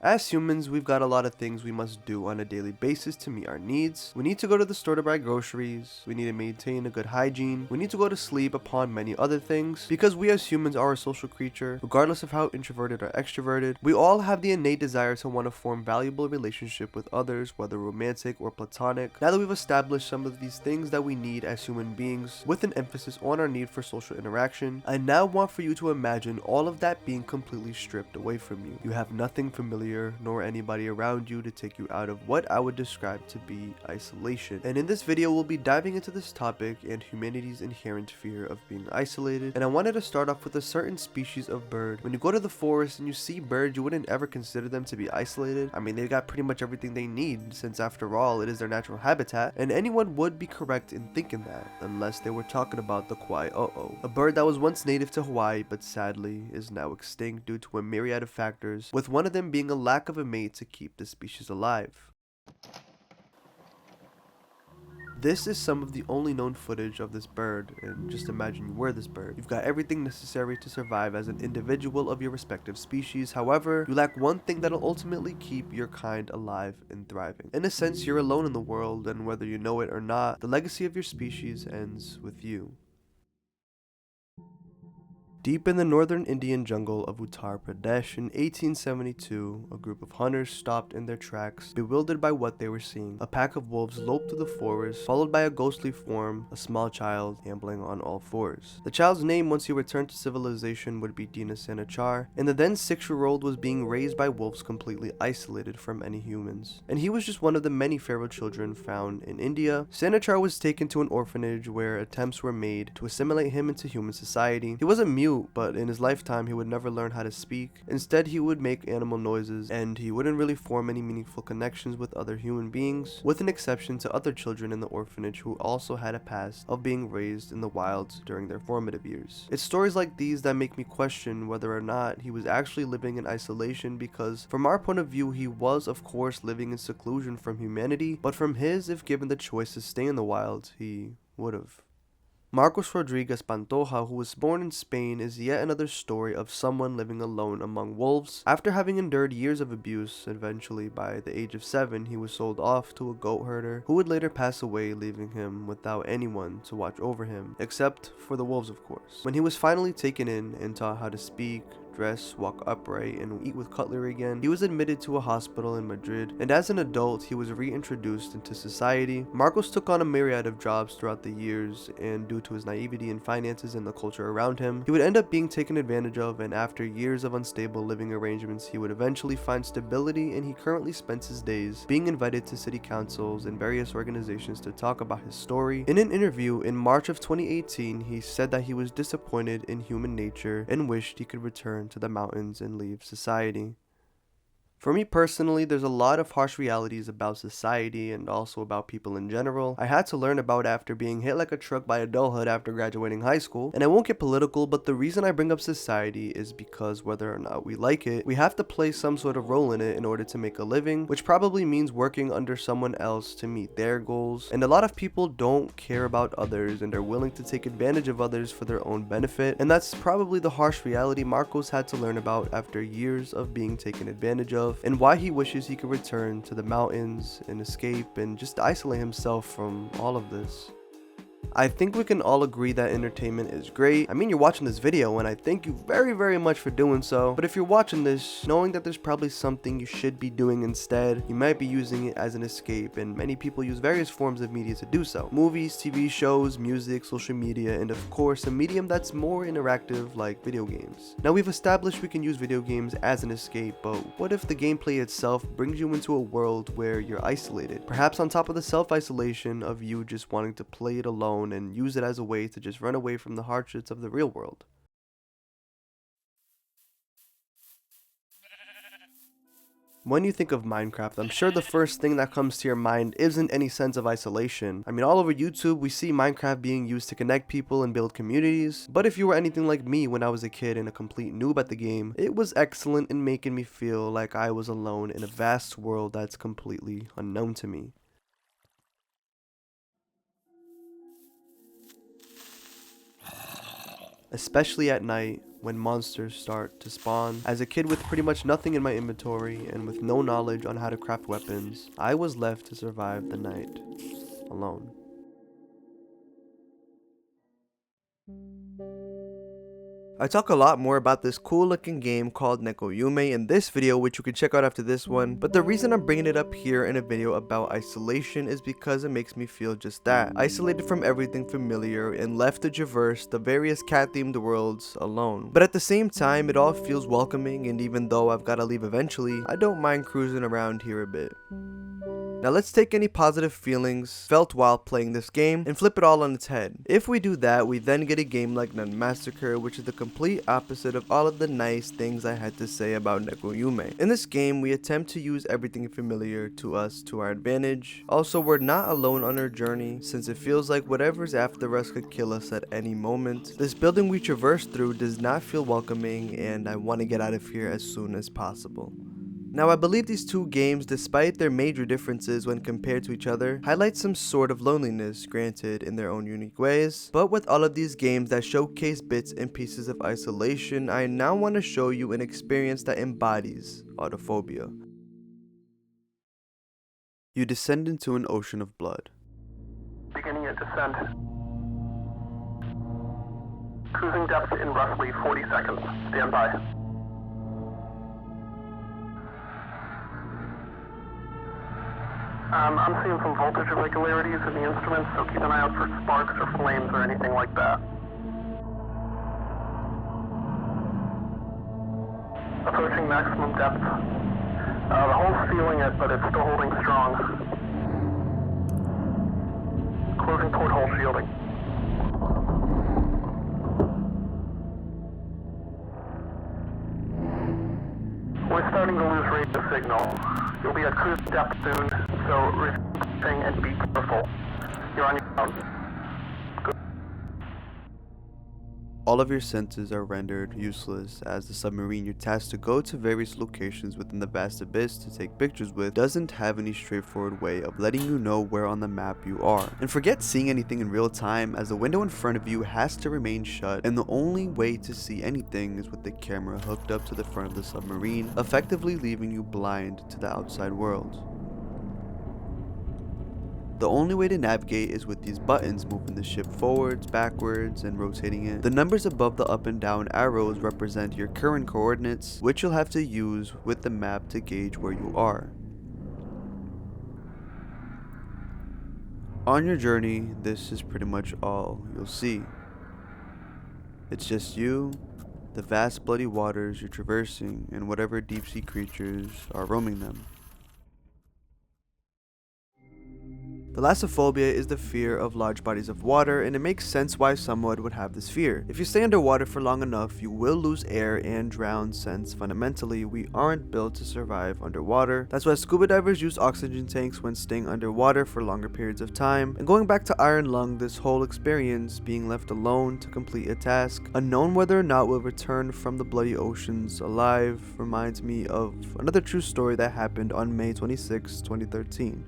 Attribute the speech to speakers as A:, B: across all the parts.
A: As humans, we've got a lot of things we must do on a daily basis to meet our needs. We need to go to the store to buy groceries, we need to maintain a good hygiene, we need to go to sleep, upon many other things. Because we as humans are a social creature, regardless of how introverted or extroverted, we all have the innate desire to want to form valuable relationship with others, whether romantic or platonic. Now that we've established some of these things that we need as human beings, with an emphasis on our need for social interaction, I now want for you to imagine all of that being completely stripped away from you. You have nothing familiar nor anybody around you to take you out of what I would describe to be isolation. And in this video, we'll be diving into this topic and humanity's inherent fear of being isolated. And I wanted to start off with a certain species of bird. When you go to the forest and you see birds, you wouldn't ever consider them to be isolated. I mean, they've got pretty much everything they need, since after all, it is their natural habitat, and anyone would be correct in thinking that, unless they were talking about the kwai o'o, a bird that was once native to Hawaii but sadly is now extinct due to a myriad of factors, with one of them being a lack of a mate to keep the species alive. This is some of the only known footage of this bird, and just imagine you were this bird. You've got everything necessary to survive as an individual of your respective species. However, you lack one thing that'll ultimately keep your kind alive and thriving. In a sense, you're alone in the world, and whether you know it or not, the legacy of your species ends with you. Deep in the northern Indian jungle of Uttar Pradesh in 1872, a group of hunters stopped in their tracks, bewildered by what they were seeing. A pack of wolves loped through the forest, followed by a ghostly form, a small child, ambling on all fours. The child's name, once he returned to civilization, would be Dina Sanachar, and the then 6-year-old was being raised by wolves completely isolated from any humans. And he was just one of the many feral children found in India. Sanachar was taken to an orphanage where attempts were made to assimilate him into human society. He wasn't mute, but in his lifetime he would never learn how to speak. Instead, he would make animal noises, and he wouldn't really form any meaningful connections with other human beings, with an exception to other children in the orphanage who also had a past of being raised in the wilds during their formative years. It's stories like these that make me question whether or not he was actually living in isolation, because from our point of view, he was of course living in seclusion from humanity, but from his, if given the choice to stay in the wild, he would have. Marcos Rodriguez Pantoja, who was born in Spain, is yet another story of someone living alone among wolves. After having endured years of abuse, eventually by the age of 7, he was sold off to a goat herder who would later pass away, leaving him without anyone to watch over him, except for the wolves of course. When he was finally taken in and taught how to speak, dress, walk upright, and eat with cutlery again, he was admitted to a hospital in Madrid, and as an adult, he was reintroduced into society. Marcos took on a myriad of jobs throughout the years, and due to his naivety in finances and the culture around him, he would end up being taken advantage of, and after years of unstable living arrangements, he would eventually find stability, and he currently spends his days being invited to city councils and various organizations to talk about his story. In an interview in March of 2018, he said that he was disappointed in human nature and wished he could return to the mountains and leave society. For me personally, there's a lot of harsh realities about society and also about people in general I had to learn about after being hit like a truck by adulthood after graduating high school. And I won't get political, but the reason I bring up society is because whether or not we like it, we have to play some sort of role in it in order to make a living, which probably means working under someone else to meet their goals. And a lot of people don't care about others and are willing to take advantage of others for their own benefit. And that's probably the harsh reality Marcos had to learn about after years of being taken advantage of, and why he wishes he could return to the mountains and escape and just isolate himself from all of this. I think we can all agree that entertainment is great. I mean, you're watching this video and I thank you very much for doing so, but if you're watching this knowing that there's probably something you should be doing instead, you might be using it as an escape, and many people use various forms of media to do so. Movies, TV shows, music, social media, and of course a medium that's more interactive like video games. Now, we've established we can use video games as an escape, but what if the gameplay itself brings you into a world where you're isolated? Perhaps on top of the self-isolation of you just wanting to play it alone and use it as a way to just run away from the hardships of the real world. When you think of Minecraft, I'm sure the first thing that comes to your mind isn't any sense of isolation. I mean, all over YouTube, we see Minecraft being used to connect people and build communities, but if you were anything like me when I was a kid and a complete noob at the game, it was excellent in making me feel like I was alone in a vast world that's completely unknown to me. Especially at night, when monsters start to spawn. As a kid with pretty much nothing in my inventory and with no knowledge on how to craft weapons, I was left to survive the night alone. I talk a lot more about this cool looking game called Nekoyume in this video, which you can check out after this one, but the reason I'm bringing it up here in a video about isolation is because it makes me feel just that, isolated from everything familiar and left to traverse the various cat themed worlds alone. But at the same time, it all feels welcoming, and even though I've gotta leave eventually, I don't mind cruising around here a bit. Now let's take any positive feelings felt while playing this game and flip it all on its head. If we do that, we then get a game like Nun Massacre, which is the complete opposite of all of the nice things I had to say about Nekoyume. In this game, we attempt to use everything familiar to us to our advantage. Also, we're not alone on our journey, since it feels like whatever's after us could kill us at any moment. This building we traverse through does not feel welcoming, and I want to get out of here as soon as possible. Now, I believe these two games, despite their major differences when compared to each other, highlight some sort of loneliness, granted in their own unique ways. But with all of these games that showcase bits and pieces of isolation, I now want to show you an experience that embodies autophobia. You descend into an ocean of blood.
B: Beginning your descent. Cruising depth in roughly 40 seconds. Stand by. I'm seeing some voltage irregularities in the instruments, so keep an eye out for sparks or flames or anything like that. Approaching maximum depth. The hole's feeling it, but it's still holding strong. Closing porthole shielding. We're starting to lose radio signal. You'll be at cruise depth soon, so refreshing and be careful. You're on your own. Good.
A: All of your senses are rendered useless, as the submarine you're tasked to go to various locations within the vast abyss to take pictures with doesn't have any straightforward way of letting you know where on the map you are. And forget seeing anything in real time, as the window in front of you has to remain shut, and the only way to see anything is with the camera hooked up to the front of the submarine, effectively leaving you blind to the outside world. The only way to navigate is with these buttons, moving the ship forwards, backwards, and rotating it. The numbers above the up and down arrows represent your current coordinates, which you'll have to use with the map to gauge where you are. On your journey, this is pretty much all you'll see. It's just you, the vast bloody waters you're traversing, and whatever deep sea creatures are roaming them. Thalassophobia is the fear of large bodies of water, and it makes sense why someone would have this fear. If you stay underwater for long enough, you will lose air and drown, since fundamentally we aren't built to survive underwater. That's why scuba divers use oxygen tanks when staying underwater for longer periods of time. And going back to Iron Lung, this whole experience, being left alone to complete a task, unknown whether or not we'll return from the bloody oceans alive, reminds me of another true story that happened on May 26, 2013.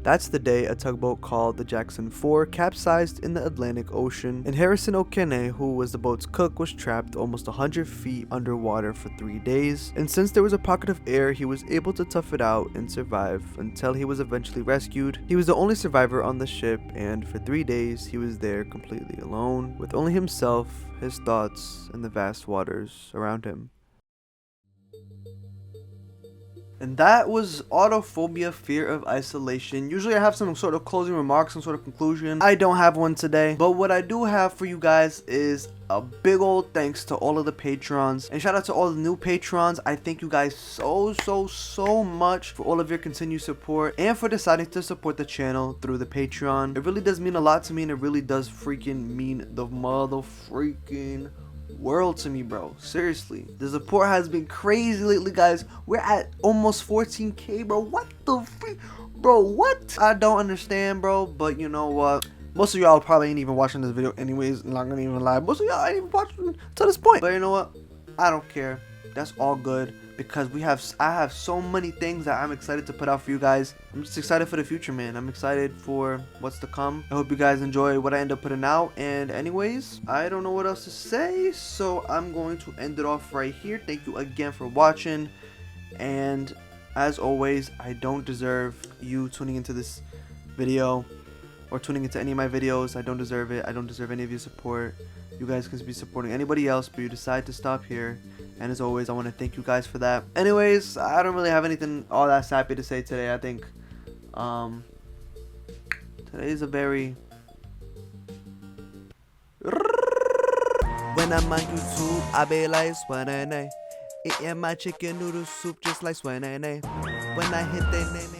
A: That's the day a tugboat called the Jackson 4 capsized in the Atlantic Ocean, and Harrison Okene, who was the boat's cook, was trapped almost 100 feet underwater for 3 days, and since there was a pocket of air, he was able to tough it out and survive until he was eventually rescued. He was the only survivor on the ship, and for 3 days he was there completely alone, with only himself, his thoughts, and the vast waters around him. And that was Autophobia, Fear of Isolation. Usually I have some sort of closing remarks, some sort of conclusion. I don't have one today, but what I do have for you guys is a big old thanks to all of the patrons, and shout out to all the new patrons. I thank you guys so much for all of your continued support and for deciding to support the channel through the Patreon. It really does mean a lot to me, and it really does freaking mean the mother freaking world to me, bro. Seriously, the support has been crazy lately, guys. We're at almost 14k, bro. What the freak, bro? What? I don't understand, bro, but you know what, most of y'all probably ain't even watching this video anyways. I'm not gonna even lie, most of y'all ain't even watching to this point, but you know what, I don't care. That's all good. because I have so many things that I'm excited to put out for you guys. I'm just excited for the future, man. I'm excited for what's to come. I hope you guys enjoy what I end up putting out. And anyways, I don't know what else to say, so I'm going to end it off right here. Thank you again for watching, and as always, I don't deserve you tuning into this video or tuning into any of my videos. I don't deserve it. I don't deserve any of your support. You guys can be supporting anybody else, but you decide to stop here. And as always, I want to thank you guys for that. Anyways, I don't really have anything all that sappy to say today. I think today is a very... When I'm on YouTube, I be like swanane. Eating my chicken noodle soup just like swanane. When I hit that name.